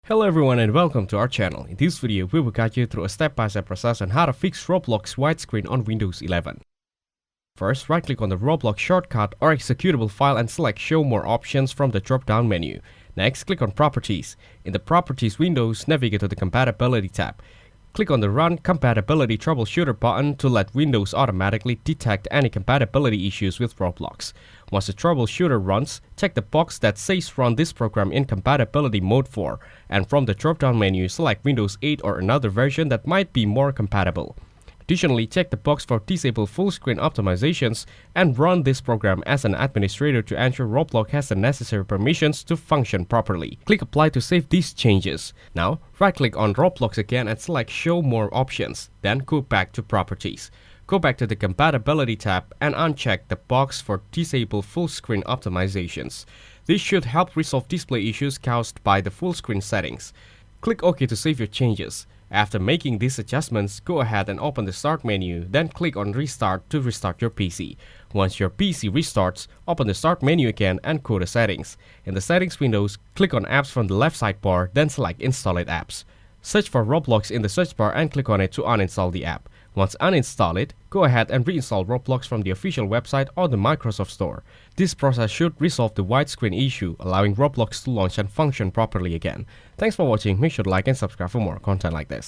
Hello everyone and welcome to our channel. In this video, we will guide you through a step-by-step process on how to fix Roblox widescreen on Windows 11. First, right-click on the Roblox shortcut or executable file and select Show More Options from the drop-down menu. Next, click on Properties. In the Properties windows, navigate to the Compatibility tab. Click on the Run Compatibility Troubleshooter button to let Windows automatically detect any compatibility issues with Roblox. Once the troubleshooter runs, check the box that says Run this program in compatibility mode 4, and from the drop-down menu, select Windows 8 or another version that might be more compatible. Additionally, check the box for Disable Full Screen Optimizations and run this program as an administrator to ensure Roblox has the necessary permissions to function properly. Click Apply to save these changes. Now, right-click on Roblox again and select Show More Options, then go back to Properties. Go back to the Compatibility tab and uncheck the box for Disable Full Screen Optimizations. This should help resolve display issues caused by the full screen settings. Click OK to save your changes. After making these adjustments, go ahead and open the Start menu, then click on Restart to restart your PC. Once your PC restarts, open the Start menu again and go to Settings. In the Settings windows, click on Apps from the left sidebar, then select Installed Apps. Search for Roblox in the search bar and click on it to uninstall the app. Once uninstall it, go ahead and reinstall Roblox from the official website or the Microsoft Store. This process should resolve the widescreen issue, allowing Roblox to launch and function properly again. Thanks for watching. Make sure to like and subscribe for more content like this.